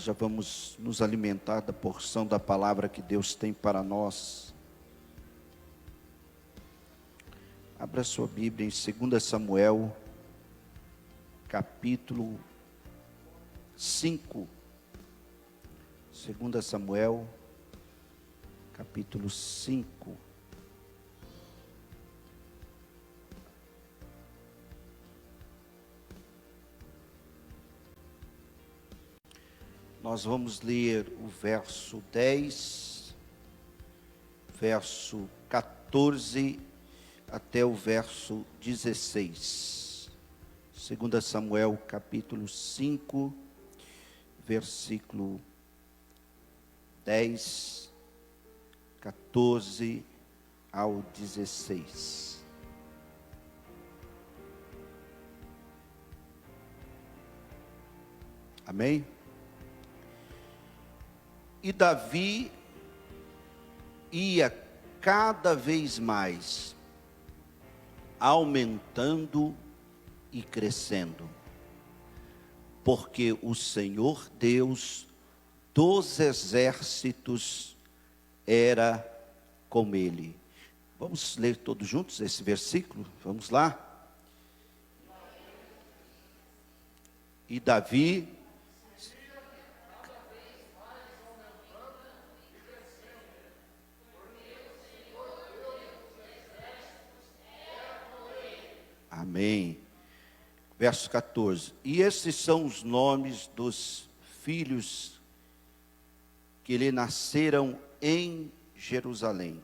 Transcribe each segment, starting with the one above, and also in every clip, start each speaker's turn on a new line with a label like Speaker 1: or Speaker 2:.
Speaker 1: nós já vamos nos alimentar da porção da palavra que Deus tem para nós. Abra sua Bíblia em 2 Samuel, capítulo 5. 2 Samuel, capítulo 5. Nós vamos ler o verso 10, verso 14 até o verso 16. 2 Samuel capítulo 5, versículo 10, 14 ao 16. Amém? E Davi ia cada vez mais aumentando e crescendo, porque o Senhor Deus dos exércitos era com ele. Vamos ler todos juntos esse versículo? Vamos lá? E Davi Amém. Verso 14. E esses são os nomes dos filhos que lhe nasceram em Jerusalém: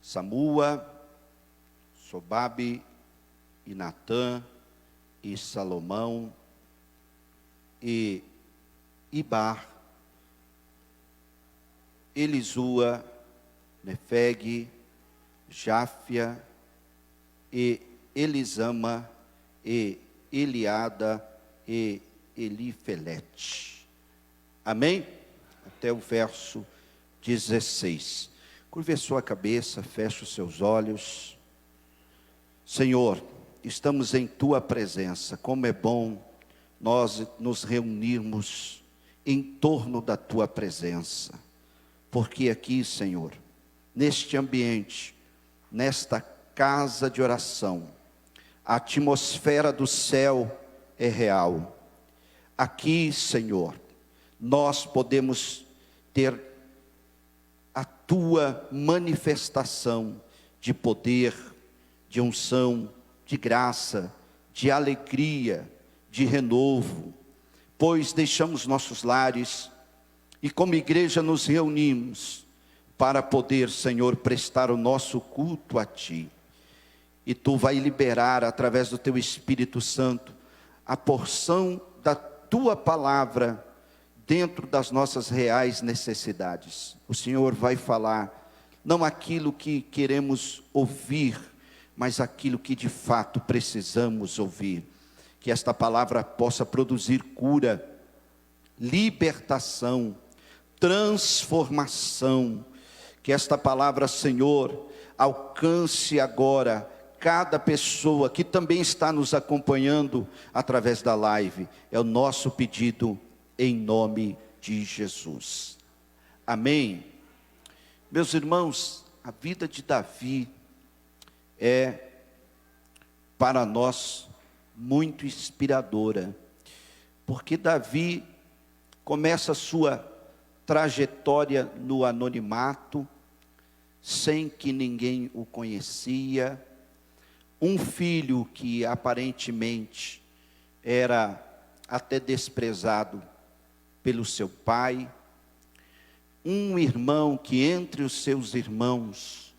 Speaker 1: Samua, Sobabe, e Natã, e Salomão, e Ibar, Elisua, Nefeg, Jáfia, e Elisama, e Eliada, e Elifelete. Amém? Até o verso 16. Curve a sua cabeça, feche os seus olhos. Senhor, estamos em Tua presença. Como é bom nós nos reunirmos em torno da Tua presença. Porque aqui, Senhor, neste ambiente, nesta casa de oração, a atmosfera do céu é real. Aqui, Senhor, nós podemos ter a Tua manifestação de poder, de unção, de graça, de alegria, de renovo, pois deixamos nossos lares e como igreja nos reunimos para poder, Senhor, prestar o nosso culto a Ti. E Tu vai liberar, através do Teu Espírito Santo, a porção da Tua palavra dentro das nossas reais necessidades. O Senhor vai falar, não aquilo que queremos ouvir, mas aquilo que de fato precisamos ouvir. Que esta palavra possa produzir cura, libertação, transformação. Que esta palavra, Senhor, alcance agora cada pessoa que também está nos acompanhando através da live. É o nosso pedido em nome de Jesus. Amém. Meus irmãos, a vida de Davi é para nós muito inspiradora, porque Davi começa a sua trajetória no anonimato, sem que ninguém o conhecia, um filho que aparentemente era até desprezado pelo seu pai, um irmão que entre os seus irmãos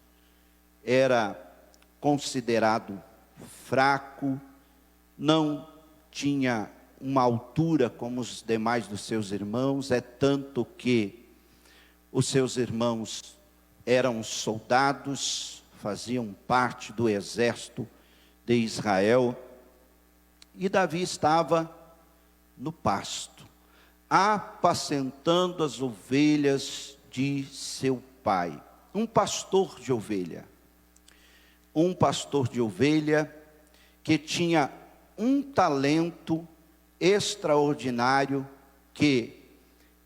Speaker 1: era considerado fraco, não tinha uma altura como os demais dos seus irmãos, é tanto que os seus irmãos eram soldados, faziam parte do exército de Israel, e Davi estava no pasto, apacentando as ovelhas de seu pai. Um pastor de ovelha que tinha um talento extraordinário que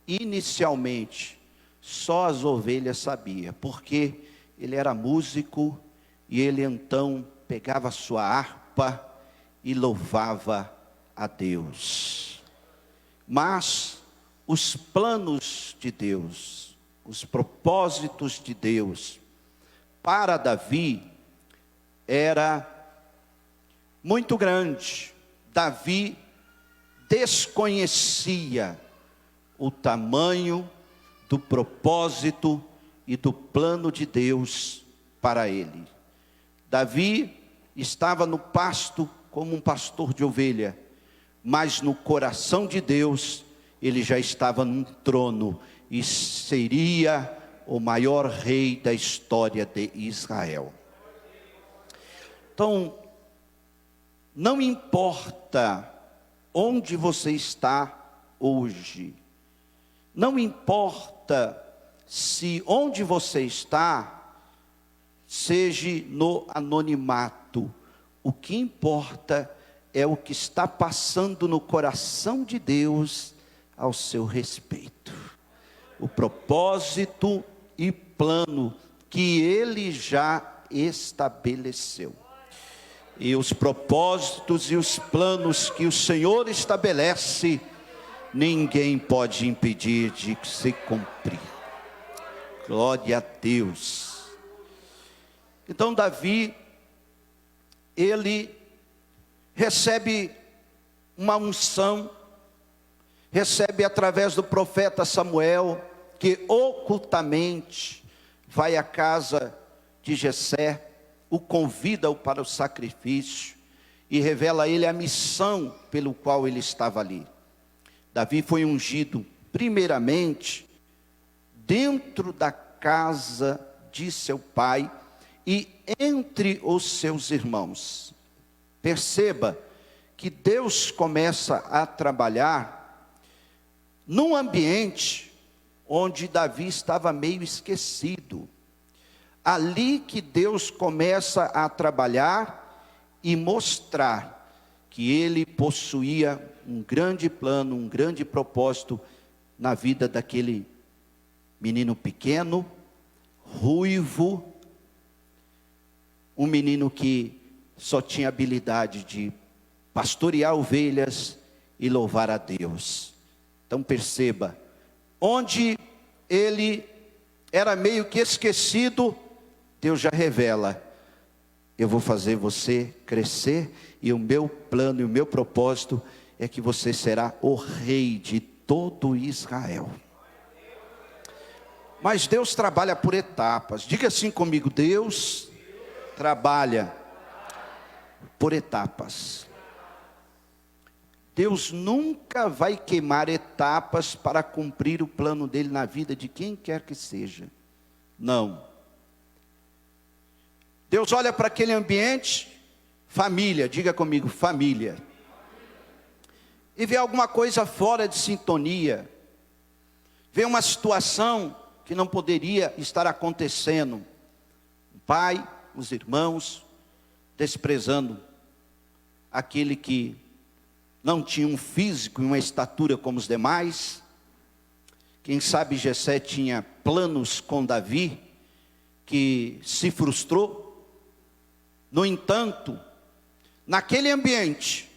Speaker 1: inicialmente só as ovelhas sabiam, porque ele era músico e ele então pegava sua harpa e louvava a Deus. Mas os planos de Deus, os propósitos de Deus para Davi era muito grande. Davi desconhecia o tamanho do propósito e do plano de Deus para ele. Davi estava no pasto como um pastor de ovelha, mas no coração de Deus ele já estava num trono e seria o maior rei da história de Israel. Então, não importa onde você está hoje, não importa se onde você está seja no anonimato, o que importa é o que está passando no coração de Deus ao seu respeito. O propósito e plano que Ele já estabeleceu. E os propósitos e os planos que o Senhor estabelece, ninguém pode impedir de se cumprir. Glória a Deus. Então Davi, ele recebe uma unção, recebe através do profeta Samuel, que ocultamente vai à casa de Jessé, o convida-o para o sacrifício e revela a ele a missão pelo qual ele estava ali. Davi foi ungido primeiramente dentro da casa de seu pai e entre os seus irmãos. Perceba que Deus começa a trabalhar num ambiente onde Davi estava meio esquecido. Ali que Deus começa a trabalhar e mostrar que Ele possuía um grande plano, um grande propósito na vida daquele menino pequeno, ruivo, um menino que só tinha habilidade de pastorear ovelhas e louvar a Deus. Então perceba, onde ele era meio que esquecido, Deus já revela: eu vou fazer você crescer, e o meu plano e o meu propósito é que você será o rei de todo Israel. Mas Deus trabalha por etapas. Diga assim comigo: Deus trabalha por etapas. Deus nunca vai queimar etapas para cumprir o plano dele na vida de quem quer que seja. Não. Deus olha para aquele ambiente, família, diga comigo, família, e vê alguma coisa fora de sintonia, vê uma situação que não poderia estar acontecendo. O pai, os irmãos, desprezando aquele que não tinha um físico e uma estatura como os demais. Quem sabe Jessé tinha planos com Davi, que se frustrou. No entanto, naquele ambiente,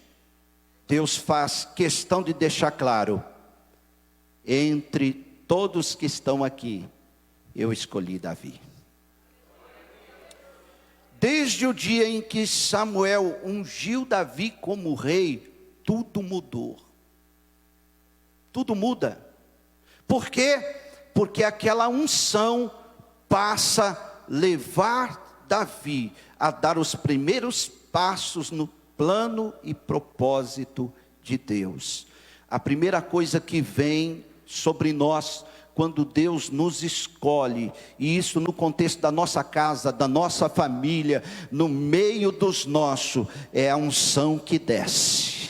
Speaker 1: Deus faz questão de deixar claro: entre todos que estão aqui, eu escolhi Davi. Desde o dia em que Samuel ungiu Davi como rei, tudo mudou. Tudo muda. Por quê? Porque aquela unção passa a levar Davi a dar os primeiros passos no plano e propósito de Deus. A primeira coisa que vem sobre nós quando Deus nos escolhe, e isso no contexto da nossa casa, da nossa família, no meio dos nossos, é a unção que desce.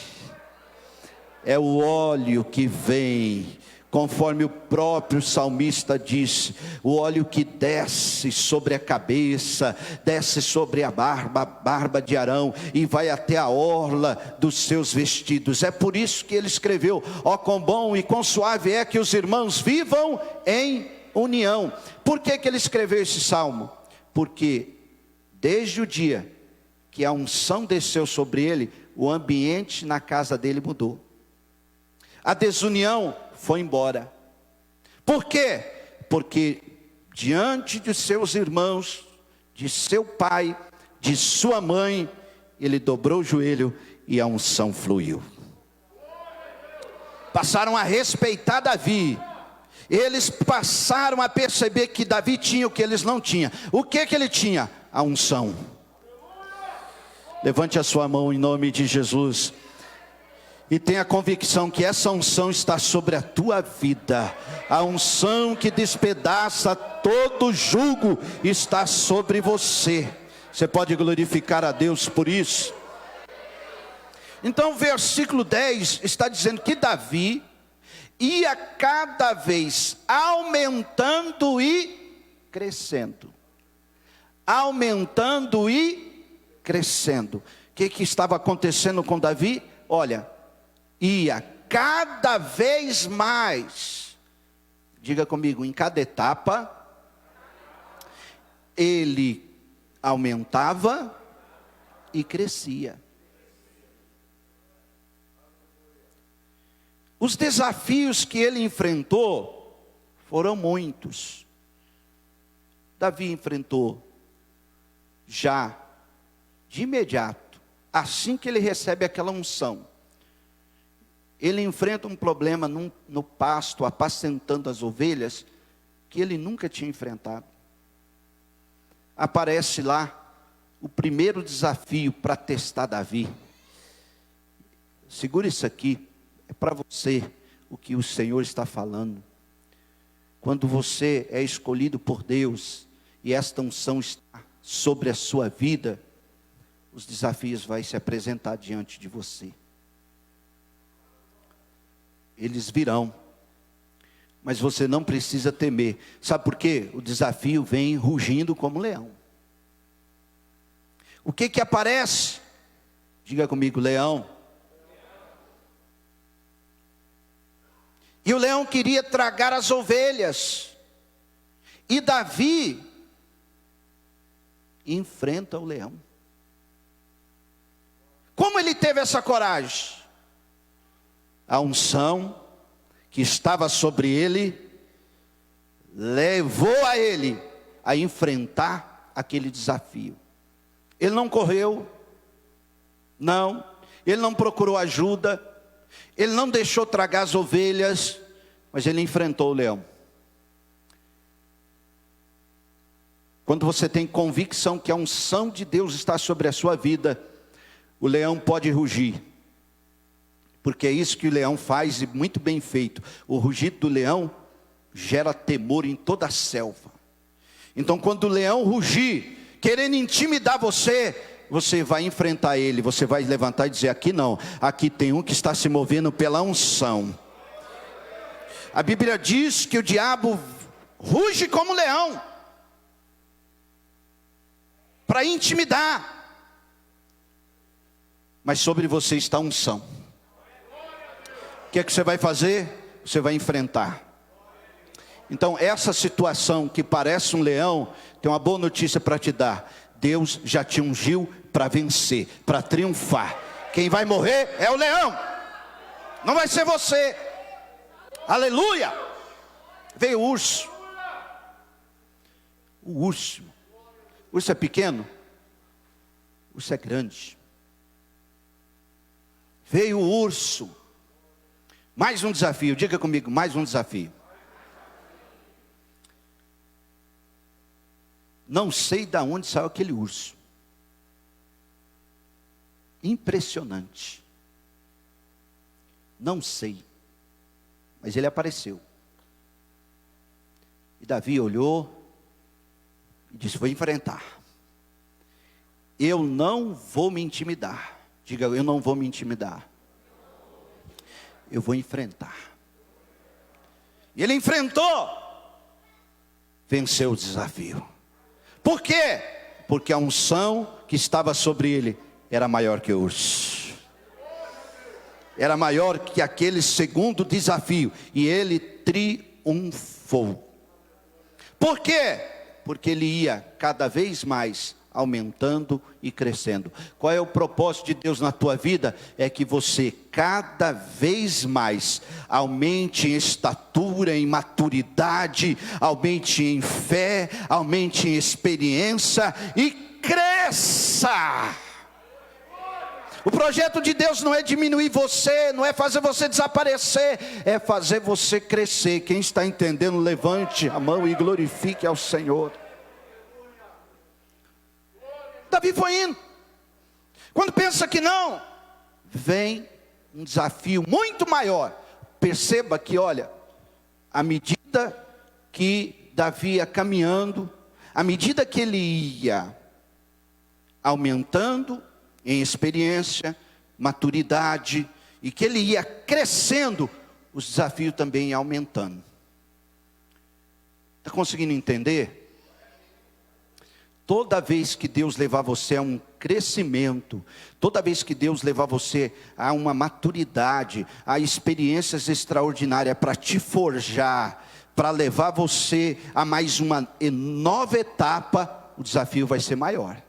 Speaker 1: É o óleo que vem Conforme o próprio salmista disse, o óleo que desce sobre a cabeça, desce sobre a barba de Arão, e vai até a orla dos seus vestidos. É por isso que ele escreveu: ó, quão bom e quão suave é que os irmãos vivam em união. Por que ele escreveu esse salmo? Porque desde o dia que a unção desceu sobre ele, o ambiente na casa dele mudou. A desunião foi embora. Por quê? Porque diante de seus irmãos, de seu pai, de sua mãe, ele dobrou o joelho e a unção fluiu. Passaram a respeitar Davi. Eles passaram a perceber que Davi tinha o que eles não tinham. O que ele tinha? A unção. Levante a sua mão em nome de Jesus. E tenha a convicção que essa unção está sobre a tua vida. A unção que despedaça todo jugo está sobre você. Você pode glorificar a Deus por isso. Então o versículo 10 está dizendo que Davi ia cada vez aumentando e crescendo. Aumentando e crescendo. O que estava acontecendo com Davi? Olha, ia cada vez mais, diga comigo, em cada etapa, ele aumentava e crescia. Os desafios que ele enfrentou foram muitos. Davi enfrentou já de imediato, assim que ele recebe aquela unção. Ele enfrenta um problema no pasto, apacentando as ovelhas, que ele nunca tinha enfrentado. Aparece lá o primeiro desafio para testar Davi. Segura isso aqui, é para você o que o Senhor está falando. Quando você é escolhido por Deus, e esta unção está sobre a sua vida, os desafios vão se apresentar diante de você. Eles virão, mas você não precisa temer. Sabe por quê? O desafio vem rugindo como leão. O que aparece? Diga comigo, leão. E o leão queria tragar as ovelhas. E Davi enfrenta o leão. Como ele teve essa coragem? A unção que estava sobre ele levou a ele a enfrentar aquele desafio. Ele não correu, não, ele não procurou ajuda, ele não deixou tragar as ovelhas, mas ele enfrentou o leão. Quando você tem convicção que a unção de Deus está sobre a sua vida, o leão pode rugir. Porque é isso que o leão faz, e muito bem feito. O rugido do leão gera temor em toda a selva. Então quando o leão rugir, querendo intimidar você, você vai enfrentar ele. Você vai levantar e dizer: aqui não, aqui tem um que está se movendo pela unção. A Bíblia diz que o diabo ruge como leão, para intimidar. Mas sobre você está a unção. O que é que você vai fazer? Você vai enfrentar. Então essa situação que parece um leão, tem uma boa notícia para te dar. Deus já te ungiu para vencer, para triunfar. Quem vai morrer é o leão, não vai ser você. Aleluia. Veio o urso. O urso. O urso é pequeno? O urso é grande. Veio o urso. Mais um desafio, diga comigo, mais um desafio. Não sei de onde saiu aquele urso. Impressionante. Não sei. Mas ele apareceu. E Davi olhou e disse: vou enfrentar. Eu não vou me intimidar. Diga, eu não vou me intimidar. Eu vou enfrentar. E ele enfrentou, venceu o desafio. Por quê? Porque a unção que estava sobre ele era maior que o urso. Era maior que aquele segundo desafio. E ele triunfou. Por quê? Porque ele ia cada vez mais aumentando e crescendo. Qual é o propósito de Deus na tua vida? É que você cada vez mais aumente em estatura, em maturidade, aumente em fé, aumente em experiência e cresça. O projeto de Deus não é diminuir você, não é fazer você desaparecer, é fazer você crescer. Quem está entendendo, levante a mão e glorifique ao Senhor. Davi foi indo. Quando pensa que não, vem um desafio muito maior. Perceba que, olha, à medida que Davi ia caminhando, à medida que ele ia aumentando em experiência, maturidade, e que ele ia crescendo, os desafios também iam aumentando. Está conseguindo entender? Toda vez que Deus levar você a um crescimento, toda vez que Deus levar você a uma maturidade, a experiências extraordinárias para te forjar, para levar você a mais uma nova etapa, o desafio vai ser maior.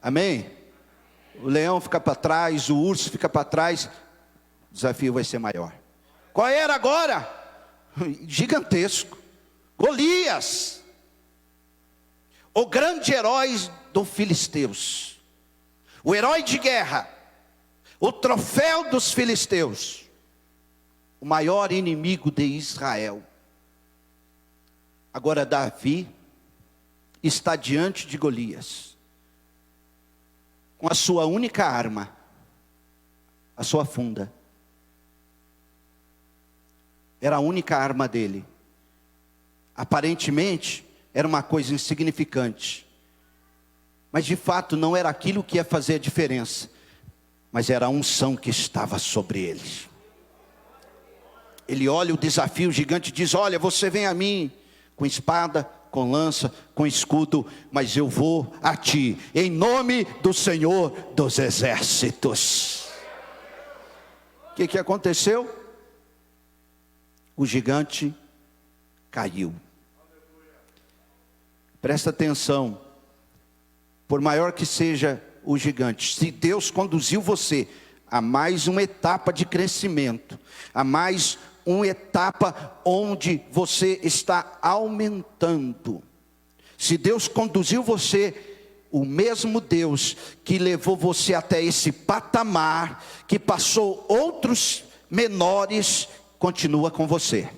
Speaker 1: Amém? O leão fica para trás, o urso fica para trás, o desafio vai ser maior. Qual era agora? Gigantesco. Golias, o grande herói dos filisteus, o herói de guerra, o troféu dos filisteus, o maior inimigo de Israel. Agora Davi está diante de Golias, com a sua única arma, a sua funda. Era a única arma dele. Aparentemente, era uma coisa insignificante. Mas de fato não era aquilo que ia fazer a diferença. Mas era a unção que estava sobre ele. Ele olha o desafio gigante e diz: olha, você vem a mim com espada, com lança, com escudo, mas eu vou a ti, em nome do Senhor dos exércitos. O que aconteceu? O gigante caiu. Presta atenção, por maior que seja o gigante, se Deus conduziu você a mais uma etapa de crescimento, a mais uma etapa onde você está aumentando. Se Deus conduziu você, o mesmo Deus que levou você até esse patamar, que passou outros menores, continua com você.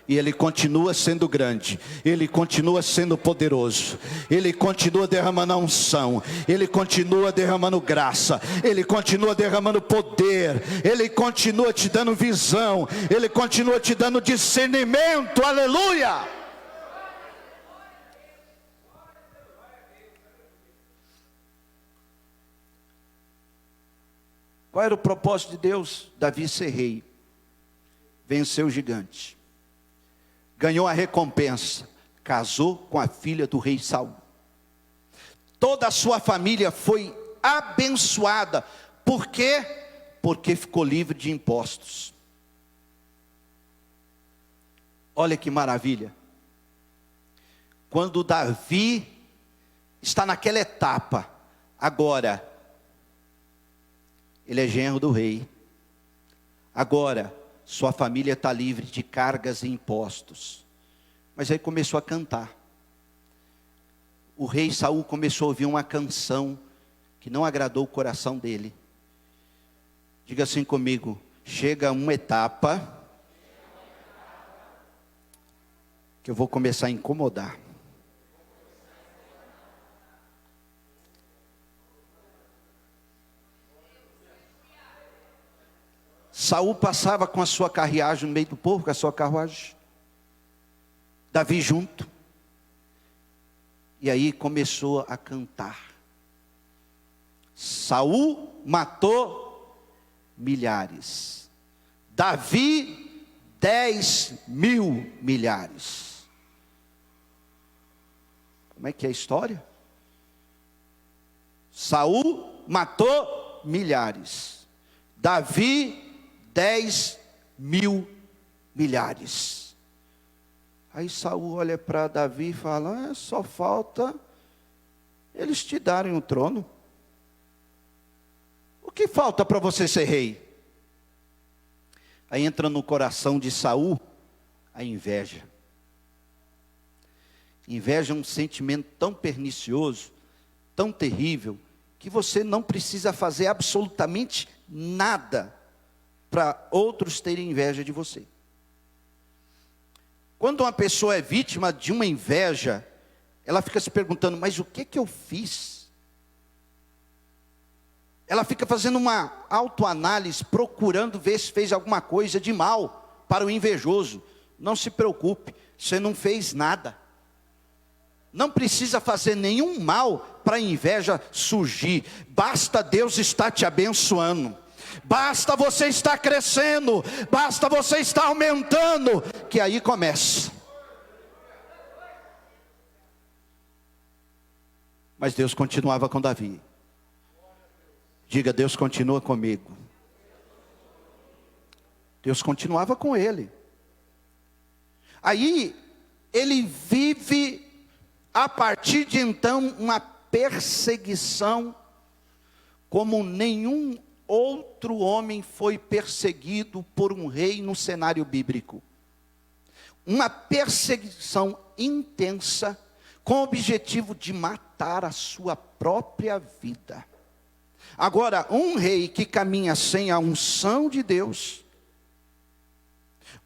Speaker 1: E Ele continua sendo grande, Ele continua sendo poderoso, Ele continua derramando a unção, Ele continua derramando graça, Ele continua derramando poder, Ele continua te dando visão, Ele continua te dando discernimento, aleluia! Qual era o propósito de Deus? Davi ser rei, venceu o gigante, ganhou a recompensa, casou com a filha do rei Saul. Toda a sua família foi abençoada. Por quê? Porque ficou livre de impostos. Olha que maravilha. Quando Davi está naquela etapa, agora, ele é genro do rei. Agora, sua família está livre de cargas e impostos. Mas aí começou a cantar. O rei Saul começou a ouvir uma canção que não agradou o coração dele. Diga assim comigo: chega uma etapa que eu vou começar a incomodar. Saul passava com a sua carruagem no meio do povo, com a sua carruagem. Davi junto. E aí começou a cantar. Saul matou milhares. Davi, 10.000 milhares. Como é que é a história? Saul matou milhares. Davi, 10.000 milhares. Aí Saul olha para Davi e fala: só falta eles te darem o trono. O que falta para você ser rei? Aí entra no coração de Saul a inveja. Inveja é um sentimento tão pernicioso, tão terrível, que você não precisa fazer absolutamente nada para outros terem inveja de você. Quando uma pessoa é vítima de uma inveja, ela fica se perguntando: mas o que eu fiz? Ela fica fazendo uma autoanálise, procurando ver se fez alguma coisa de mal para o invejoso. Não se preocupe, você não fez nada. Não precisa fazer nenhum mal para a inveja surgir. Basta Deus estar te abençoando. Basta você estar crescendo. Basta você estar aumentando, que aí começa. Mas Deus continuava com Davi. Diga: Deus continua comigo. Deus continuava com ele. Aí ele vive, a partir de então, uma perseguição como nenhum outro homem foi perseguido por um rei no cenário bíblico. Uma perseguição intensa, com o objetivo de matar a sua própria vida. Agora, um rei que caminha sem a unção de Deus,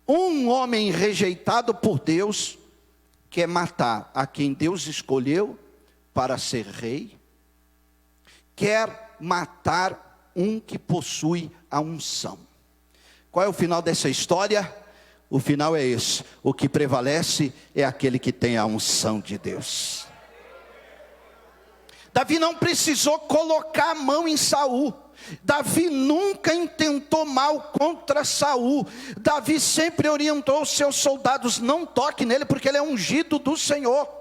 Speaker 1: um homem rejeitado por Deus, quer matar a quem Deus escolheu para ser rei, quer matar um que possui a unção. Qual é o final dessa história? O final é esse: o que prevalece é aquele que tem a unção de Deus. Davi não precisou colocar a mão em Saul. Davi nunca intentou mal contra Saul. Davi sempre orientou os seus soldados: não toque nele, porque ele é ungido do Senhor.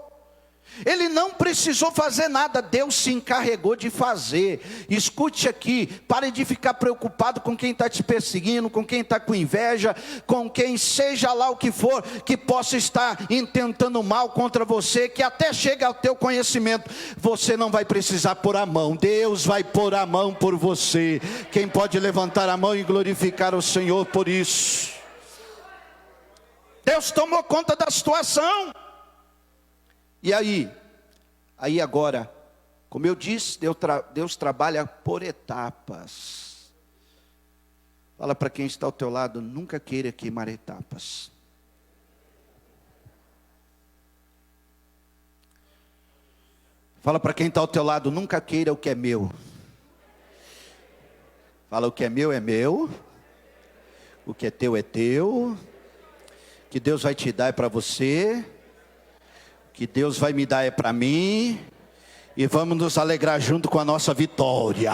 Speaker 1: Ele não precisou fazer nada, Deus se encarregou de fazer. Escute aqui, pare de ficar preocupado com quem está te perseguindo, com quem está com inveja, com quem seja lá o que for, que possa estar intentando mal contra você, que até chega ao teu conhecimento. Você não vai precisar pôr a mão, Deus vai pôr a mão por você. Quem pode levantar a mão e glorificar o Senhor por isso? Deus tomou conta da situação. E aí agora, como eu disse, Deus trabalha por etapas. Fala para quem está ao teu lado: nunca queira queimar etapas. Fala para quem está ao teu lado: nunca queira o que é meu. Fala: o que é meu, o que é teu, que Deus vai te dar é para você, que Deus vai me dar é para mim, e vamos nos alegrar junto com a nossa vitória.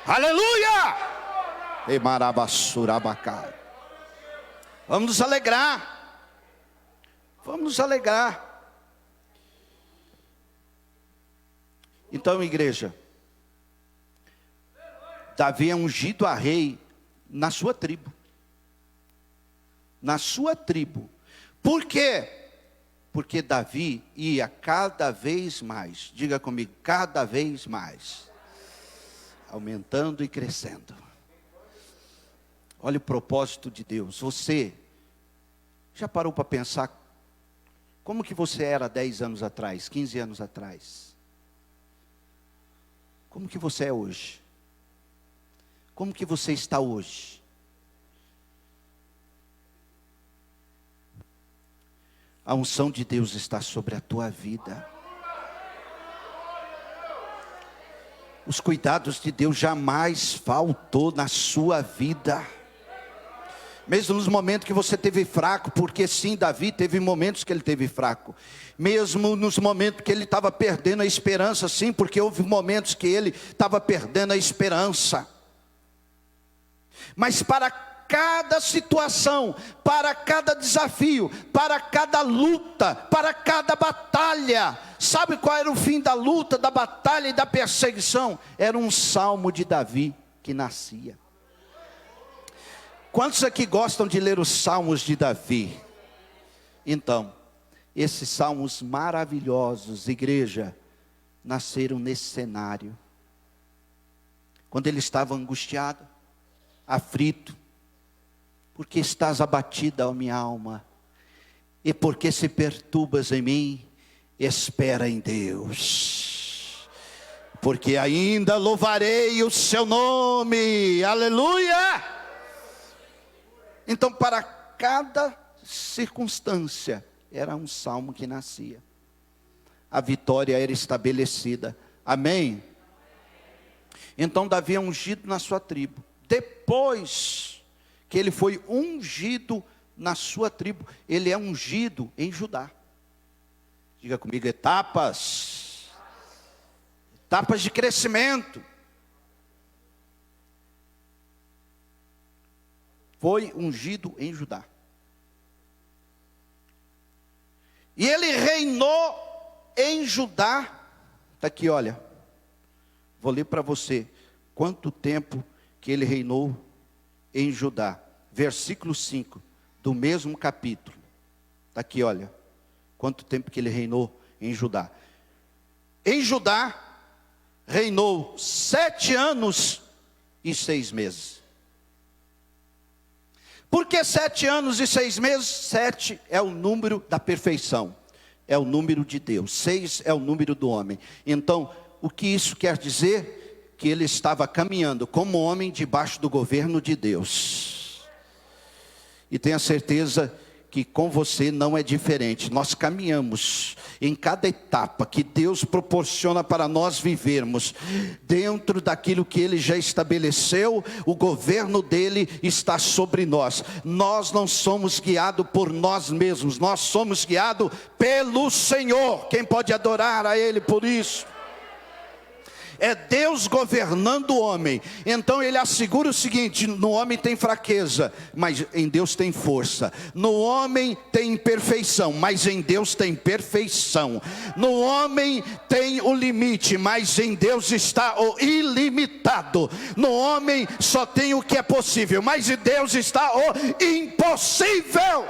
Speaker 1: Aleluia! Vamos nos alegrar. Vamos nos alegrar. Então, igreja, Davi é ungido a rei na sua tribo. Na sua tribo. Por quê? Porque Davi ia cada vez mais, diga comigo, cada vez mais, aumentando e crescendo. Olha o propósito de Deus. Você já parou para pensar como que você era 10 anos atrás, 15 anos atrás? Como que você é hoje? Como que você está hoje? A unção de Deus está sobre a tua vida. Os cuidados de Deus jamais faltou na sua vida. Mesmo nos momentos que você teve fraco, porque sim, Davi teve momentos que ele teve fraco. Mesmo nos momentos que ele estava perdendo a esperança, sim, porque houve momentos que ele estava perdendo a esperança. Mas para cada situação, para cada desafio, para cada luta, para cada batalha. Sabe qual era o fim da luta, da batalha e da perseguição? Era um salmo de Davi que nascia. Quantos aqui gostam de ler os salmos de Davi? Então, esses salmos maravilhosos, igreja, nasceram nesse cenário. Quando ele estava angustiado, aflito, porque estás abatida, ó minha alma, e porque se perturbas em mim, espera em Deus, porque ainda louvarei o seu nome, aleluia. Então, para cada circunstância, era um salmo que nascia, a vitória era estabelecida, amém? Então Davi é ungido na sua tribo. Depois que ele foi ungido na sua tribo, ele é ungido em Judá. Diga comigo, etapas de crescimento. Foi ungido em Judá. E ele reinou em Judá. Está aqui, olha. Vou ler para você quanto tempo que ele reinou em Judá. Versículo 5 do mesmo capítulo. Está aqui, olha. Quanto tempo que ele reinou em Judá. Em Judá, reinou 7 anos e 6 meses. Por que 7 anos e 6 meses? 7 é o número da perfeição. É o número de Deus. 6 é o número do homem. Então, o que isso quer dizer? Que ele estava caminhando como homem debaixo do governo de Deus. E tenha certeza que com você não é diferente. Nós caminhamos em cada etapa que Deus proporciona para nós vivermos, dentro daquilo que Ele já estabeleceu, o governo dEle está sobre nós. Nós não somos guiados por nós mesmos, nós somos guiados pelo Senhor. Quem pode adorar a Ele por isso? É Deus governando o homem. Então ele assegura o seguinte: no homem tem fraqueza, mas em Deus tem força. No homem tem imperfeição, mas em Deus tem perfeição. No homem tem o limite, mas em Deus está o ilimitado. No homem só tem o que é possível, mas em Deus está o impossível.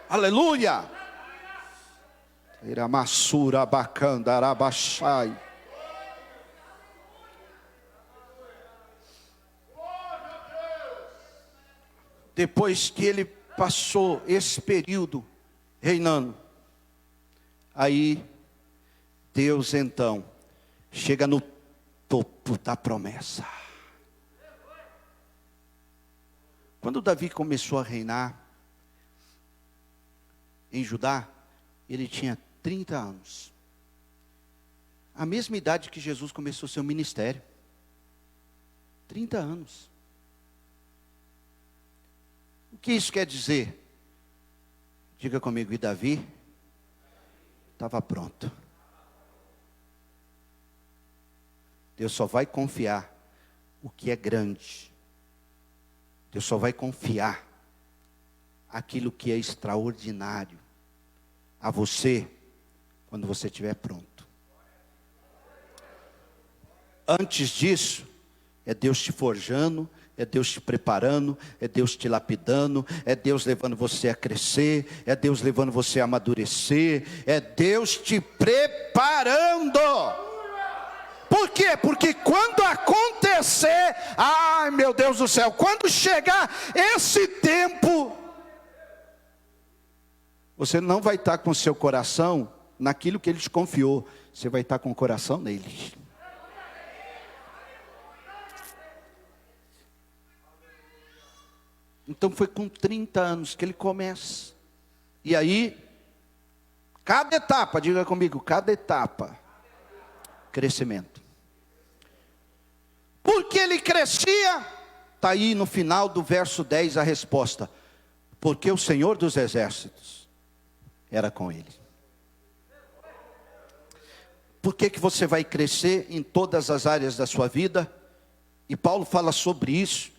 Speaker 1: Aleluia. Iramassura bacanda arabachai. Depois que ele passou esse período reinando, aí Deus então chega no topo da promessa. Quando Davi começou a reinar em Judá, ele tinha 30 anos. A mesma idade que Jesus começou seu ministério. 30 anos. O que isso quer dizer? Diga comigo, e Davi estava pronto. Deus só vai confiar o que é grande. Deus só vai confiar aquilo que é extraordinário a você, quando você estiver pronto. Antes disso, é Deus te forjando, é Deus te preparando, é Deus te lapidando, é Deus levando você a crescer, é Deus levando você a amadurecer, é Deus te preparando. Por quê? Porque quando acontecer, ai meu Deus do céu, quando chegar esse tempo, você não vai estar com seu coração naquilo que Ele te confiou. Você vai estar com o coração nele. Então foi com 30 anos que ele começa. E aí, cada etapa, diga comigo, cada etapa, crescimento. Porque ele crescia, está aí no final do verso 10 a resposta. Porque o Senhor dos Exércitos era com ele. Por que você vai crescer em todas as áreas da sua vida? E Paulo fala sobre isso,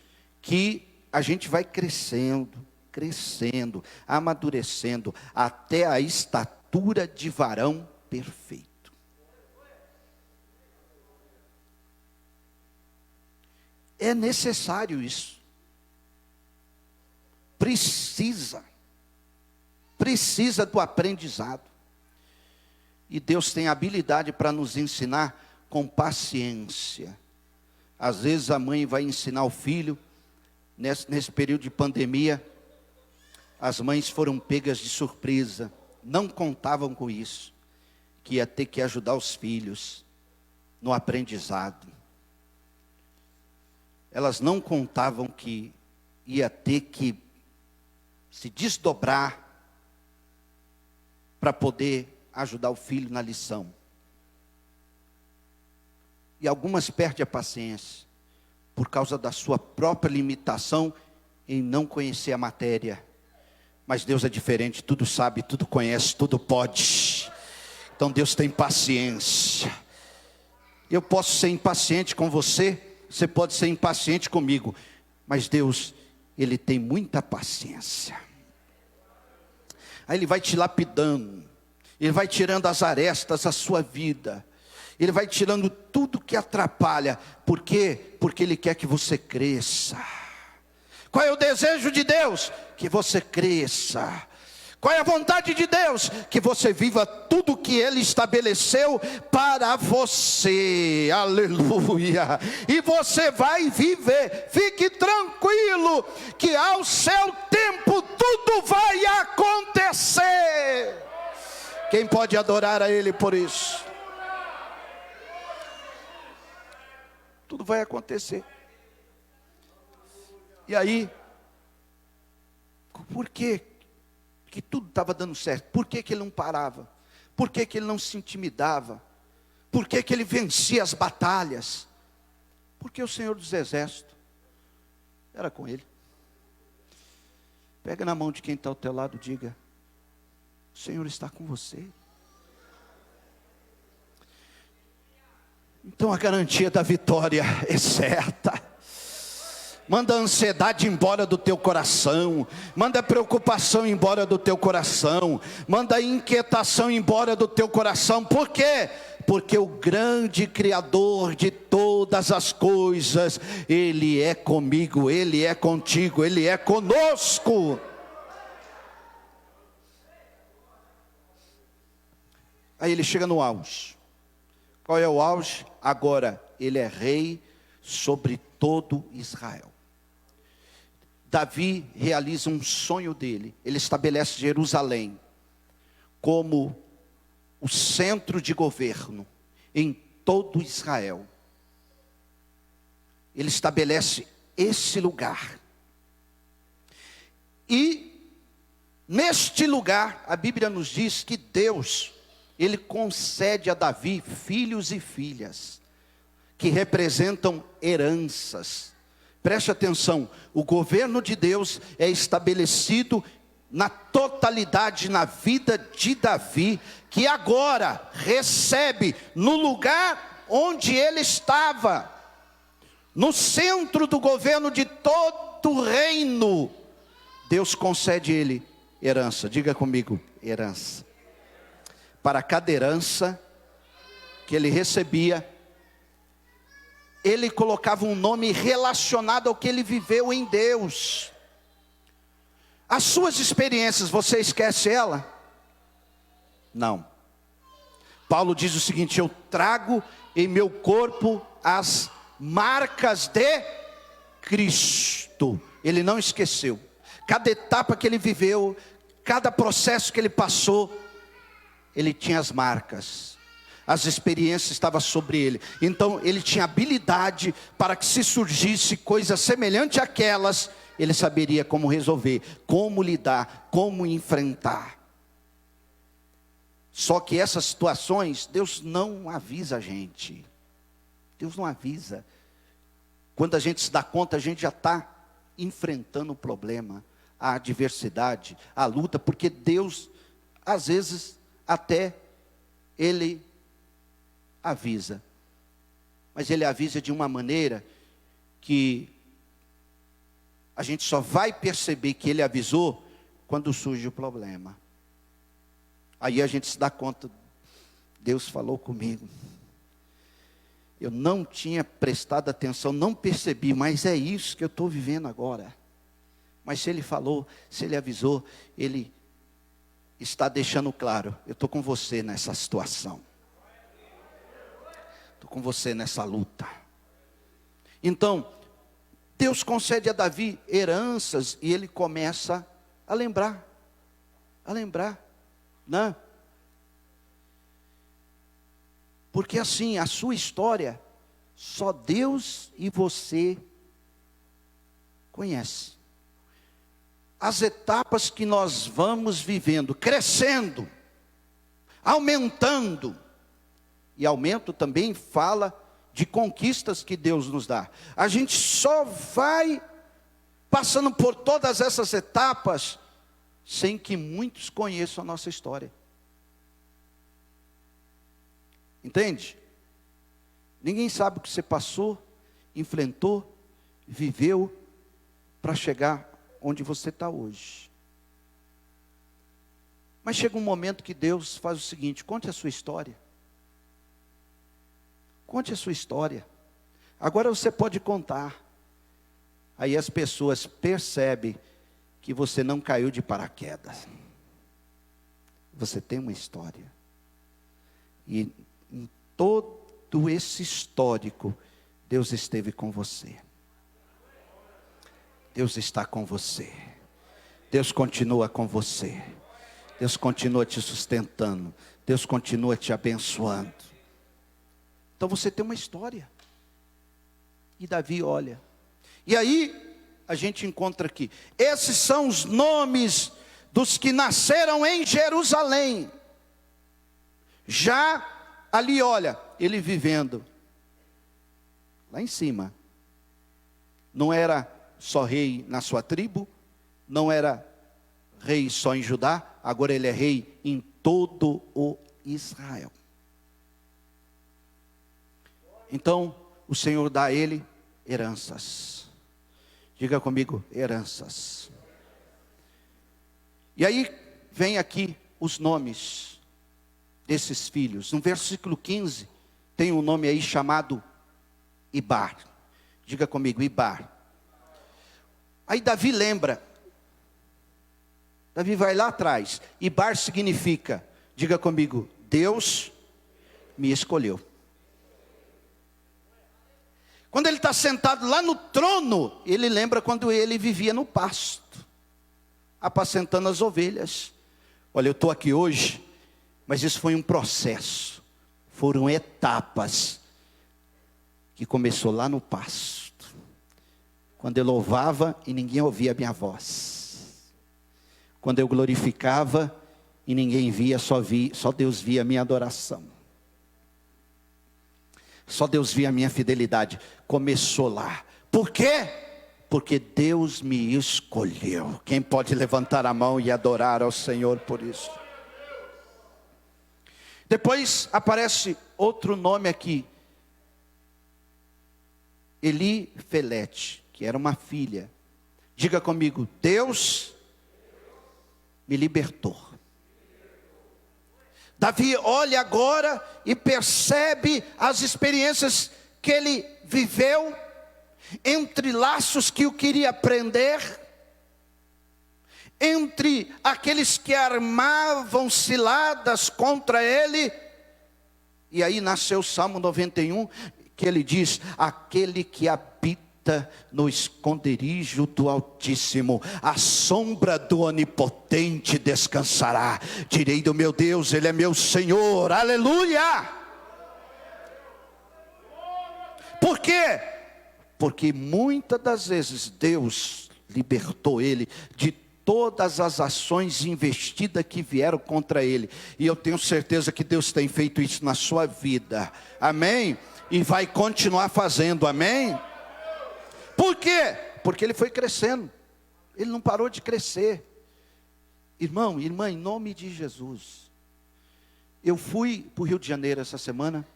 Speaker 1: que a gente vai crescendo, amadurecendo, até a estatura de varão perfeito. É necessário isso. Precisa do aprendizado. E Deus tem habilidade para nos ensinar com paciência. Às vezes a mãe vai ensinar o filho, nesse período de pandemia, as mães foram pegas de surpresa, não contavam com isso, que ia ter que ajudar os filhos no aprendizado. Elas não contavam que ia ter que se desdobrar para poder ajudar o filho na lição. E algumas perdem a paciência por causa da sua própria limitação em não conhecer a matéria. Mas Deus é diferente, tudo sabe, tudo conhece, tudo pode. Então Deus tem paciência. Eu posso ser impaciente com você, você pode ser impaciente comigo, mas Deus, Ele tem muita paciência. Aí Ele vai te lapidando, Ele vai tirando as arestas da sua vida, Ele vai tirando tudo que atrapalha. Por quê? Porque Ele quer que você cresça. Qual é o desejo de Deus? Que você cresça. Qual é a vontade de Deus? Que você viva tudo que Ele estabeleceu para você. Aleluia. E você vai viver. Fique tranquilo, que ao seu tempo tudo vai acontecer. Quem pode adorar a Ele por isso? Tudo vai acontecer. E aí, por que tudo estava dando certo? Por que ele não parava? Por que ele não se intimidava? Por que ele vencia as batalhas? Porque o Senhor dos Exércitos era com ele. Pega na mão de quem está ao teu lado e diga: o Senhor está com você. Então a garantia da vitória é certa. Manda a ansiedade embora do teu coração. Manda a preocupação embora do teu coração. Manda a inquietação embora do teu coração. Por quê? Porque o grande Criador de todas as coisas, Ele é comigo, Ele é contigo, Ele é conosco. Aí ele chega no auge. Qual é o auge? Agora ele é rei sobre todo Israel. Davi realiza um sonho dele. Ele estabelece Jerusalém como o centro de governo em todo Israel. Ele estabelece esse lugar. E neste lugar, a Bíblia nos diz que Deus, Ele concede a Davi filhos e filhas, que representam heranças. Preste atenção, o governo de Deus é estabelecido na totalidade na vida de Davi, que agora recebe no lugar onde ele estava, no centro do governo de todo o reino. Deus concede a ele herança. Diga comigo, herança. Para cada herança que ele recebia, ele colocava um nome relacionado ao que ele viveu em Deus. As suas experiências, você esquece ela? Não. Paulo diz o seguinte: eu trago em meu corpo as marcas de Cristo. Ele não esqueceu. Cada etapa que ele viveu, cada processo que ele passou, ele tinha as marcas. As experiências estavam sobre ele. Então ele tinha habilidade para que, se surgisse coisa semelhante àquelas, ele saberia como resolver, como lidar, como enfrentar. Só que essas situações, Deus não avisa a gente. Deus não avisa. Quando a gente se dá conta, a gente já está enfrentando o problema, a adversidade, a luta, porque Deus, às vezes, até Ele avisa, mas Ele avisa de uma maneira que gente só vai perceber que ele avisou quando surge o problema. Aí a gente se dá conta, Deus falou comigo. Eu não tinha prestado atenção, não percebi, mas é isso que eu estou vivendo agora. Mas se ele falou, se ele avisou, ele está deixando claro, eu estou com você nessa situação. Estou com você nessa luta. Então, Deus concede a Davi heranças e ele começa a lembrar, né? Porque assim, a sua história, só Deus e você conhecem. As etapas que nós vamos vivendo, crescendo, aumentando. E aumento também fala de conquistas que Deus nos dá. A gente só vai passando por todas essas etapas, sem que muitos conheçam a nossa história. Entende? Ninguém sabe o que você passou, enfrentou, viveu, para chegar onde você está hoje. Mas chega um momento que Deus faz o seguinte: conte a sua história. Conte a sua história. Agora você pode contar. Aí as pessoas percebem que você não caiu de paraquedas. Você tem uma história. E em todo esse histórico, Deus esteve com você. Deus está com você. Deus continua com você. Deus continua te sustentando. Deus continua te abençoando. Então você tem uma história. E Davi olha. E aí a gente encontra aqui. Esses são os nomes dos que nasceram em Jerusalém. Já ali, olha, ele vivendo lá em cima. Não era só rei na sua tribo, não era rei só em Judá, agora ele é rei em todo o Israel. Então, o Senhor dá a ele heranças. Diga comigo, heranças. E aí, vem aqui os nomes desses filhos. No versículo 15, tem um nome aí chamado Ibar. Diga comigo, Ibar. Aí Davi lembra. Davi vai lá atrás. Ibar significa, diga comigo, Deus me escolheu. Quando ele está sentado lá no trono, ele lembra quando ele vivia no pasto, apacentando as ovelhas. Olha, eu estou aqui hoje, mas isso foi um processo. Foram etapas que começou lá no pasto, quando eu louvava e ninguém ouvia a minha voz, quando eu glorificava e ninguém via, só Deus via a minha adoração, só Deus via a minha fidelidade. Começou lá. Por quê? Porque Deus me escolheu. Quem pode levantar a mão e adorar ao Senhor por isso? Depois aparece outro nome aqui, Elifelete, que era uma filha. Diga comigo, Deus me libertou. Davi olha agora e percebe as experiências que ele viveu, entre laços que o queria prender, entre aqueles que armavam ciladas contra ele. E aí nasceu o Salmo 91, que ele diz: aquele que habita no esconderijo do Altíssimo, a sombra do Onipotente descansará. Direi do meu Deus, Ele é meu Senhor. Aleluia! Por quê? Porque muitas das vezes Deus libertou ele de todas as ações investidas que vieram contra ele. E eu tenho certeza que Deus tem feito isso na sua vida. Amém? E vai continuar fazendo. Amém? Por quê? Porque ele foi crescendo. Ele não parou de crescer. Irmão, irmã, em nome de Jesus. Eu fui para o Rio de Janeiro essa semana.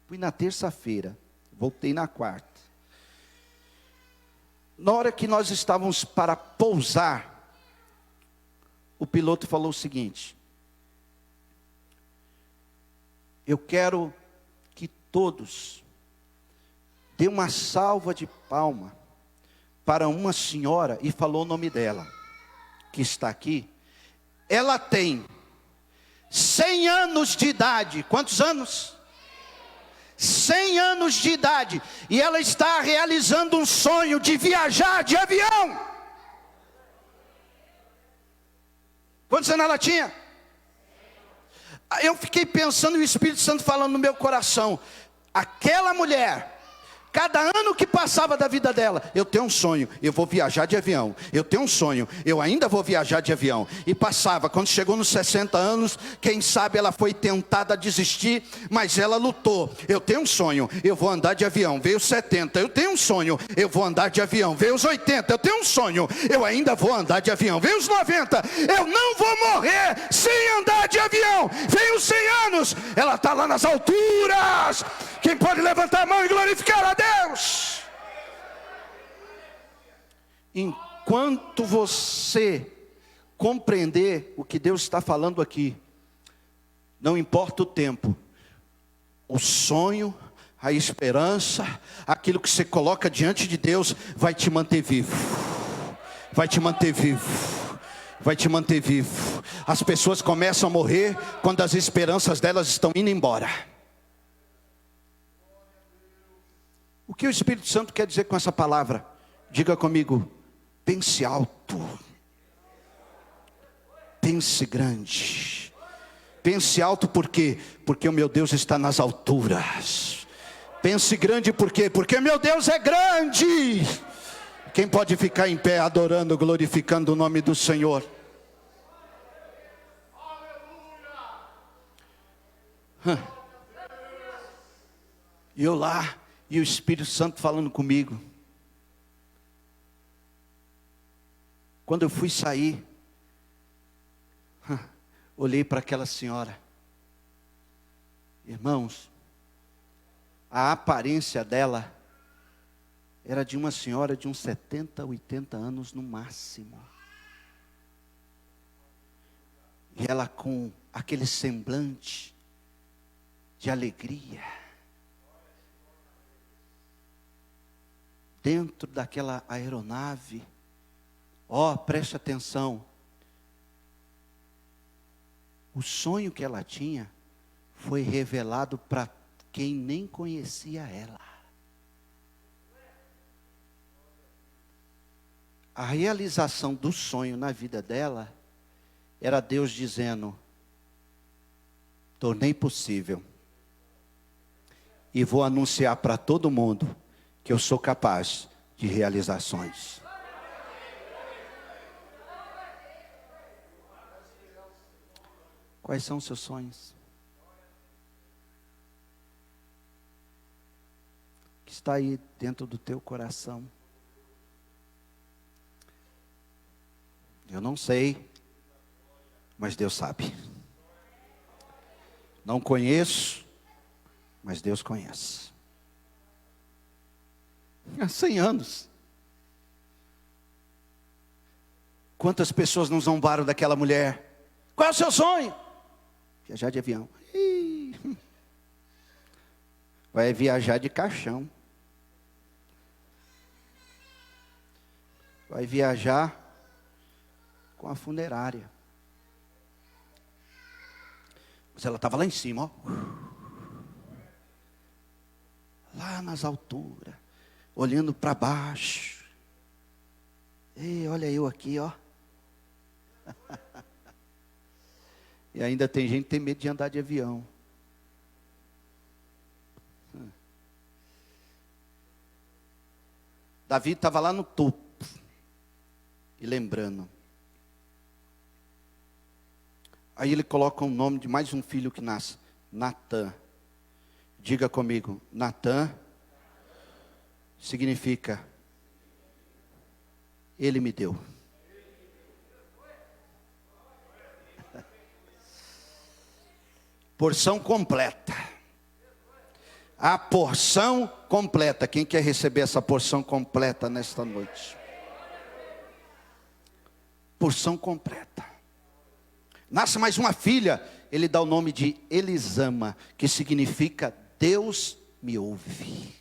Speaker 1: Fui na terça-feira. Voltei na quarta. Na hora que nós estávamos para pousar, o piloto falou o seguinte: eu quero que todos dê uma salva de palma para uma senhora, e falou o nome dela, que está aqui. Ela tem 100 anos de idade. Quantos anos? 100 anos de idade. E ela está realizando um sonho de viajar de avião. Quantos anos ela tinha? Eu fiquei pensando, e o Espírito Santo falando no meu coração: aquela mulher, cada ano que passava da vida dela, eu tenho um sonho, eu vou viajar de avião. Eu tenho um sonho, eu ainda vou viajar de avião. E passava, quando chegou nos 60 anos, quem sabe ela foi tentada a desistir, mas ela lutou. Eu tenho um sonho, eu vou andar de avião. Veio os 70, eu tenho um sonho, eu vou andar de avião. Veio os 80, eu tenho um sonho, eu ainda vou andar de avião. Veio os 90, eu não vou morrer sem andar de avião. Veio os 100 anos, ela está lá nas alturas. Quem pode levantar a mão e glorificar a Deus? Enquanto você compreender o que Deus está falando aqui, não importa o tempo, o sonho, a esperança, aquilo que você coloca diante de Deus, vai te manter vivo. Vai te manter vivo. Vai te manter vivo. As pessoas começam a morrer quando as esperanças delas estão indo embora. O que o Espírito Santo quer dizer com essa palavra? Diga comigo: pense alto, pense grande. Pense alto por quê? Porque o meu Deus está nas alturas. Pense grande por quê? Porque o meu Deus é grande. Quem pode ficar em pé adorando, glorificando o nome do Senhor? E eu lá, e o Espírito Santo falando comigo. Quando eu fui sair, olhei para aquela senhora. Irmãos, a aparência dela era de uma senhora de uns 70, 80 anos no máximo. E ela com aquele semblante de alegria. Dentro daquela aeronave, preste atenção. O sonho que ela tinha foi revelado para quem nem conhecia ela. A realização do sonho na vida dela era Deus dizendo: tornei possível e vou anunciar para todo mundo que eu sou capaz de realizações. Quais são os seus sonhos? O que está aí dentro do teu coração? Eu não sei, mas Deus sabe. Não conheço, mas Deus conhece. Há 100 anos. Quantas pessoas não zombaram daquela mulher? Qual é o seu sonho? Viajar de avião. Vai viajar de caixão. Vai viajar com a funerária. Mas ela estava lá em cima, ó. Lá nas alturas, olhando para baixo. Ei, olha eu aqui, ó. E ainda tem gente que tem medo de andar de avião. Davi estava lá no topo. E lembrando. Aí ele coloca o nome de mais um filho que nasce. Natã. Diga comigo. Natã significa ele me deu. Porção completa. A porção completa. Quem quer receber essa porção completa nesta noite? Porção completa. Nasce mais uma filha. Ele dá o nome de Elisama, que significa Deus me ouve.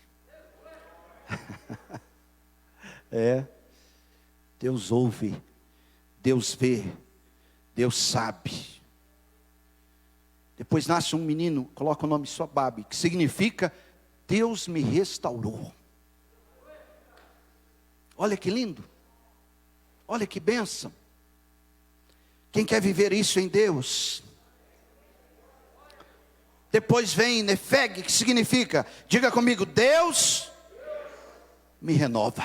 Speaker 1: Deus ouve, Deus vê, Deus sabe. Depois nasce um menino, coloca o nome Sobabe, que significa Deus me restaurou. Olha que lindo, olha que bênção. Quem quer viver isso em Deus? Depois vem Nefeg, que significa, diga comigo, Deus me renova.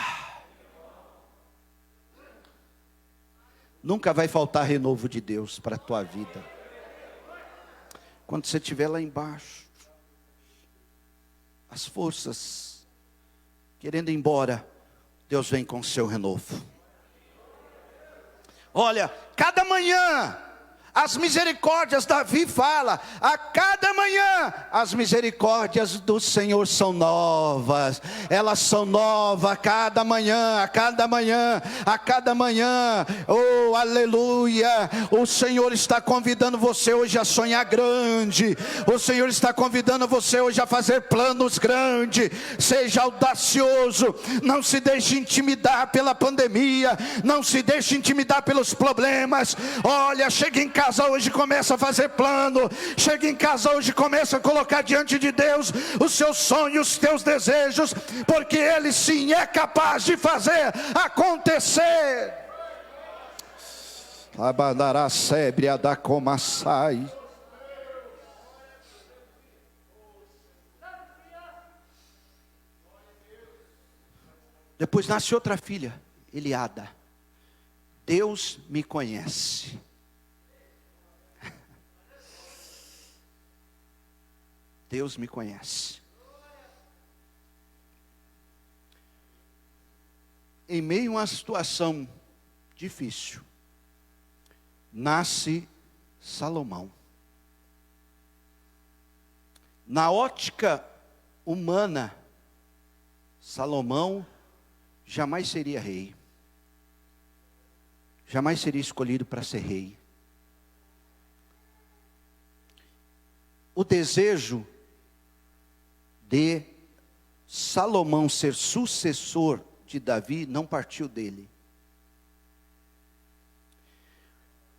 Speaker 1: Nunca vai faltar renovo de Deus para a tua vida. Quando você estiver lá embaixo, as forças querendo ir embora, Deus vem com o seu renovo. Olha, cada manhã, as misericórdias, Davi fala, a cada manhã, as misericórdias do Senhor são novas, elas são novas a cada manhã, a cada manhã, a cada manhã, oh aleluia, o Senhor está convidando você hoje a sonhar grande, o Senhor está convidando você hoje a fazer planos grandes, seja audacioso, não se deixe intimidar pela pandemia, não se deixe intimidar pelos problemas, olha, chega em casa hoje, começa a fazer plano, chega em casa hoje, começa a colocar diante de Deus os seus sonhos, os teus desejos, porque Ele sim é capaz de fazer acontecer. Abandará sébria da comaçai. Depois nasce outra filha, Eliada. Deus me conhece. Deus me conhece. Em meio a uma situação difícil, nasce Salomão. Na ótica humana, Salomão jamais seria rei. Jamais seria escolhido para ser rei. O desejo de Salomão ser sucessor de Davi não partiu dele.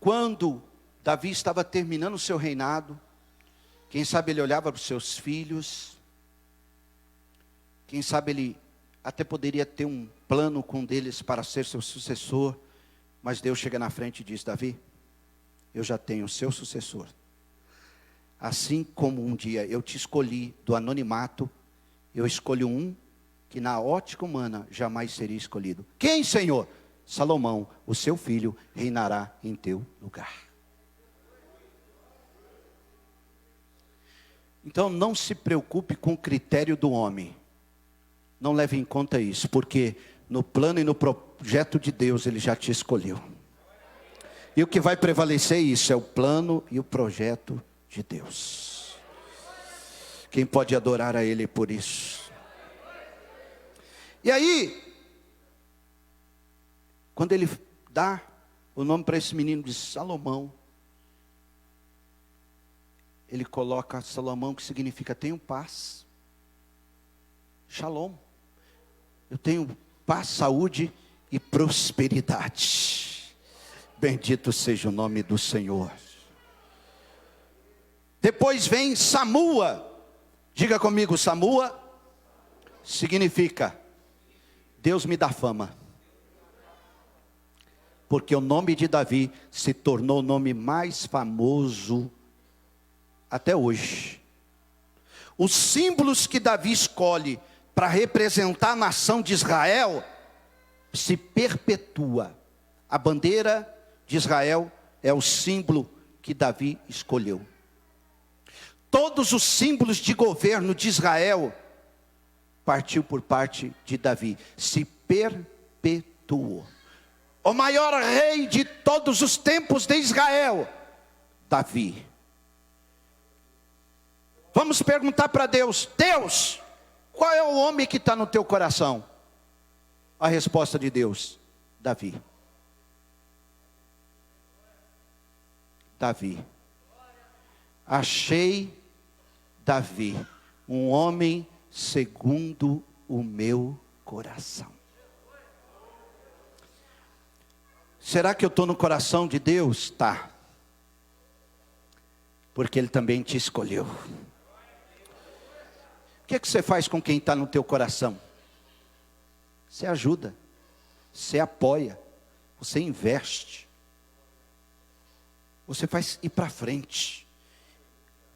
Speaker 1: Quando Davi estava terminando o seu reinado, quem sabe ele olhava para os seus filhos, quem sabe ele até poderia ter um plano com um deles para ser seu sucessor, mas Deus chega na frente e diz: Davi, eu já tenho o seu sucessor. Assim como um dia eu te escolhi do anonimato, eu escolho um que na ótica humana jamais seria escolhido. Quem, Senhor? Salomão, o seu filho, reinará em teu lugar. Então não se preocupe com o critério do homem. Não leve em conta isso, porque no plano e no projeto de Deus Ele já te escolheu. E o que vai prevalecer isso é o plano e o projeto de Deus. Quem pode adorar a Ele por isso? E aí, quando ele dá o nome para esse menino de Salomão, ele coloca Salomão, que significa tenho paz. Shalom. Eu tenho paz, saúde e prosperidade. Bendito seja o nome do Senhor. Depois vem Samua. Diga comigo, Samua significa Deus me dá fama. Porque o nome de Davi se tornou o nome mais famoso até hoje. Os símbolos que Davi escolhe para representar a nação de Israel se perpetua. A bandeira de Israel é o símbolo que Davi escolheu. Todos os símbolos de governo de Israel partiu por parte de Davi, se perpetuou. O maior rei de todos os tempos de Israel, Davi. Vamos perguntar para Deus: Deus, qual é o homem que está no teu coração? A resposta de Deus: Davi. Davi. Achei Davi, um homem segundo o meu coração. Será que eu estou no coração de Deus? Tá. Porque Ele também te escolheu. O que é que você faz com quem está no teu coração? Você ajuda, você apoia, você investe, você faz ir para frente.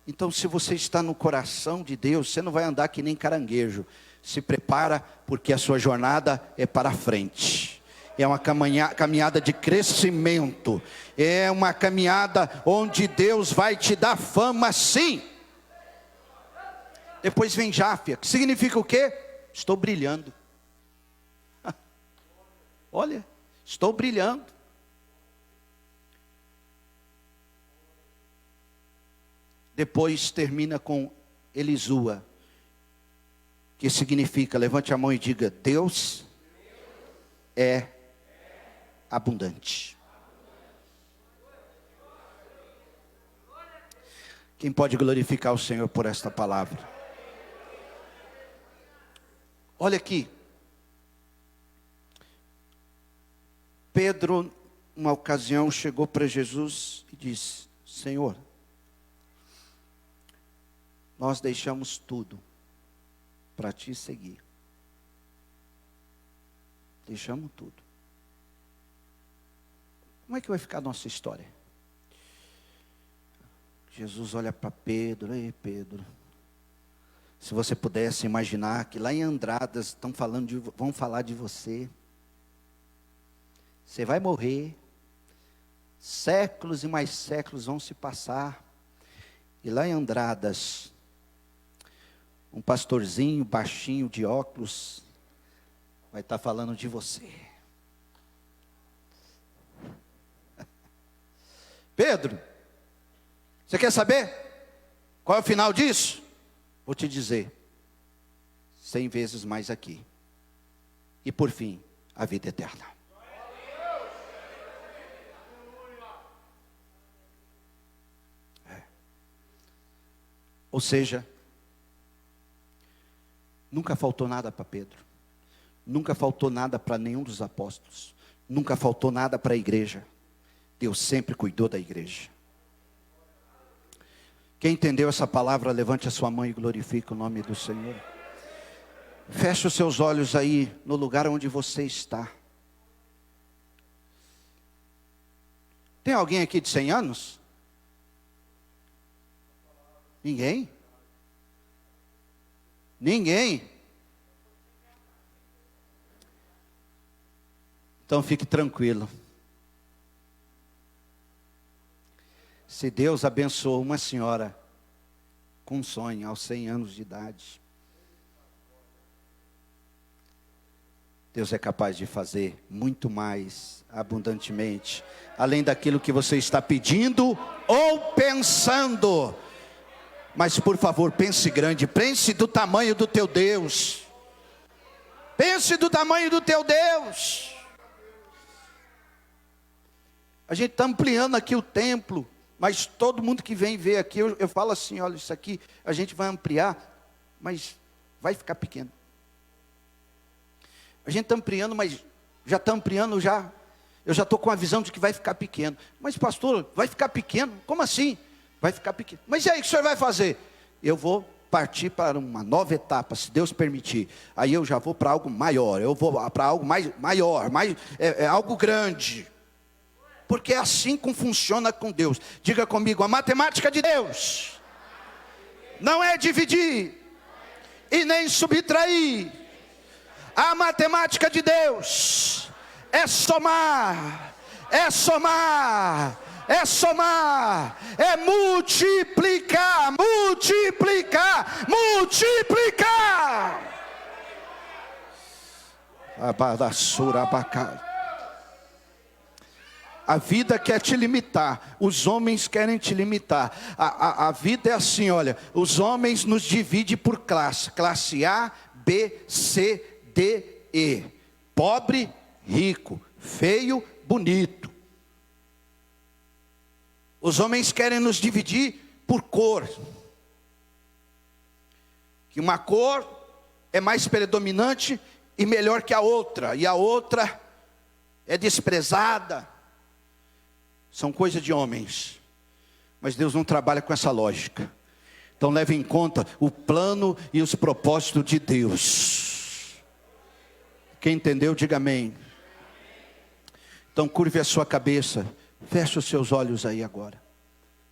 Speaker 1: Então, se você está no coração de Deus, você não vai andar que nem caranguejo. Se prepara, porque a sua jornada é para frente. É uma caminhada de crescimento. É uma caminhada onde Deus vai te dar fama, sim. Depois vem Jáfia, que significa o quê? Estou brilhando. Olha, estou brilhando. Depois termina com Elisua, que significa, levante a mão e diga: Deus é abundante. Quem pode glorificar o Senhor por esta palavra? Olha aqui. Pedro, uma ocasião, chegou para Jesus e disse: Senhor, nós deixamos tudo para te seguir. Deixamos tudo. Como é que vai ficar a nossa história? Jesus olha para Pedro: ei Pedro, se você pudesse imaginar que lá em Andradas vão falar de você. Você vai morrer, séculos e mais séculos vão se passar, e lá em Andradas, um pastorzinho baixinho de óculos vai estar falando de você. Pedro, você quer saber qual é o final disso? Vou te dizer: 100 vezes mais aqui, e por fim, a vida eterna. Ou seja, nunca faltou nada para Pedro, nunca faltou nada para nenhum dos apóstolos, nunca faltou nada para a igreja. Deus sempre cuidou da igreja. Quem entendeu essa palavra, levante a sua mão e glorifique o nome do Senhor. Feche os seus olhos aí no lugar onde você está. Tem alguém aqui de 100 anos? Ninguém? Ninguém? Então fique tranquilo. Se Deus abençoou uma senhora com um sonho aos 100 anos de idade, Deus é capaz de fazer muito mais abundantemente, além daquilo que você está pedindo ou pensando. Mas por favor, pense grande, pense do tamanho do teu Deus. Pense do tamanho do teu Deus. A gente está ampliando aqui o templo, mas todo mundo que vem ver aqui, eu falo assim: olha, isso aqui a gente vai ampliar, mas vai ficar pequeno. A gente está ampliando, mas já está ampliando já. Eu já estou com a visão de que vai ficar pequeno. Mas pastor, vai ficar pequeno? Como assim? Vai ficar pequeno. Mas e aí, o que o senhor vai fazer? Eu vou partir para uma nova etapa, se Deus permitir. Aí eu já vou para algo maior, eu vou para algo maior, algo grande. Porque é assim que funciona com Deus. Diga comigo: a matemática de Deus não é dividir e nem subtrair. A matemática de Deus é somar, é somar, é somar, é multiplicar, multiplicar, multiplicar. Abadassura abacai. A vida quer te limitar, os homens querem te limitar. A vida é assim, olha, os homens nos dividem por classe. Classe A, B, C, D, E. Pobre, rico, feio, bonito. Os homens querem nos dividir por cor. Que uma cor é mais predominante e melhor que a outra. E a outra é desprezada. São coisas de homens. Mas Deus não trabalha com essa lógica. Então leve em conta o plano e os propósitos de Deus. Quem entendeu, diga amém. Então curve a sua cabeça. Feche os seus olhos aí agora.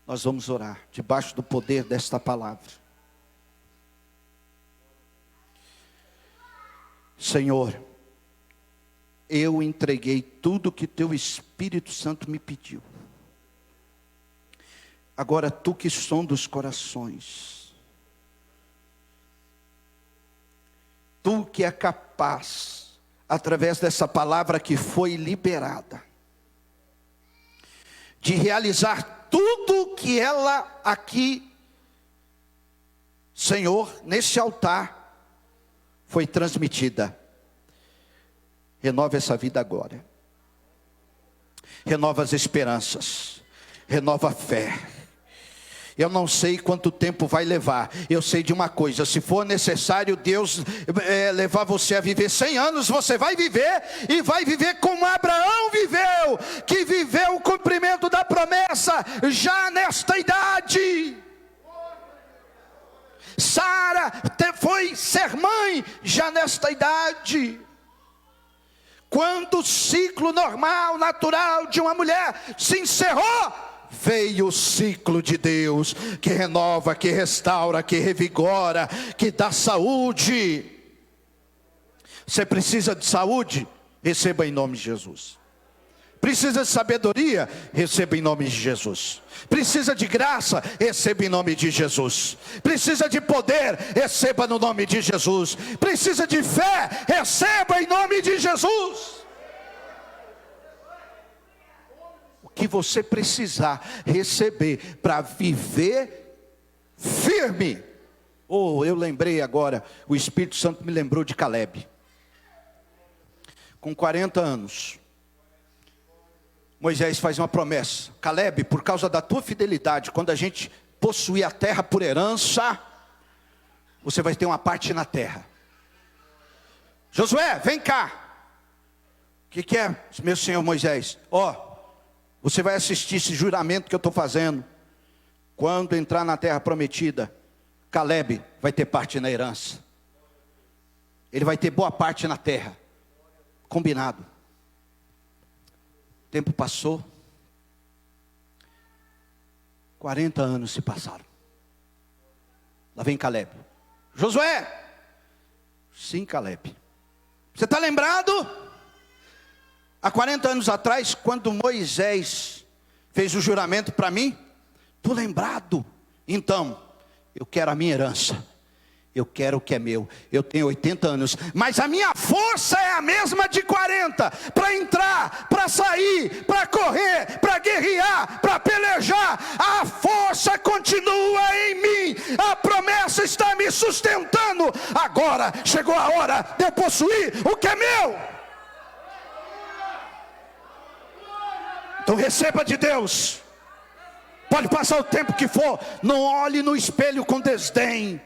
Speaker 1: Nós vamos orar debaixo do poder desta palavra. Senhor, eu entreguei tudo que teu Espírito Santo me pediu. Agora tu que sonda os corações, tu que é capaz, através dessa palavra que foi liberada, de realizar tudo que ela aqui, Senhor, nesse altar, foi transmitida. Renova essa vida agora. Renova as esperanças. Renova a fé. Eu não sei quanto tempo vai levar. Eu sei de uma coisa: se for necessário Deus levar você a viver 100 anos, você vai viver. E vai viver como Abraão viveu, que viveu o cumprimento da promessa já nesta idade. Sara foi ser mãe já nesta idade. Quando o ciclo normal, natural de uma mulher se encerrou, veio o ciclo de Deus, que renova, que restaura, que revigora, que dá saúde. Você precisa de saúde? Receba em nome de Jesus. Precisa de sabedoria? Receba em nome de Jesus. Precisa de graça? Receba em nome de Jesus. Precisa de poder? Receba no nome de Jesus. Precisa de fé? Receba em nome de Jesus. O que você precisar receber para viver firme. Oh, eu lembrei agora, o Espírito Santo me lembrou de Caleb. Com 40 anos. Moisés faz uma promessa: Caleb, por causa da tua fidelidade, quando a gente possuir a terra por herança, você vai ter uma parte na terra. Josué, vem cá. O que é, meu senhor Moisés? Você vai assistir esse juramento que eu estou fazendo. Quando entrar na terra prometida, Caleb vai ter parte na herança. Ele vai ter boa parte na terra. Combinado. O tempo passou. 40 anos se passaram. Lá vem Caleb. Josué. Sim, Caleb. Você está lembrado? Há 40 anos atrás, quando Moisés fez o juramento para mim? Estou lembrado. Então, eu quero a minha herança. Eu quero o que é meu. Eu tenho 80 anos, mas a minha força é a mesma de 40. Para entrar, para sair, para correr, para guerrear, para pelejar. A força continua em mim. A promessa está me sustentando. Agora chegou a hora de eu possuir o que é meu. Então receba de Deus. Pode passar o tempo que for. Não olhe no espelho com desdém.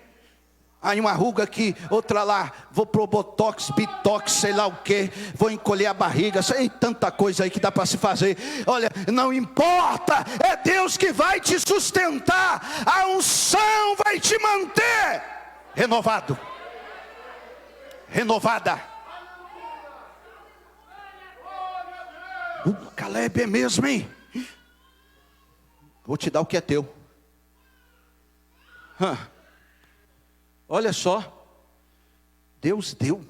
Speaker 1: Aí uma ruga aqui, outra lá, vou pro botox, bitox, sei lá o que, vou encolher a barriga, sei tanta coisa aí que dá para se fazer. Olha, não importa, é Deus que vai te sustentar, a unção vai te manter renovado, renovada. Caleb é mesmo, hein? Vou te dar o que é teu. Olha só, Deus deu.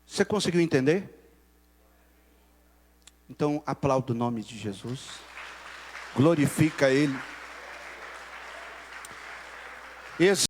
Speaker 1: Você conseguiu entender? Então aplauda o nome de Jesus. Glorifica Ele.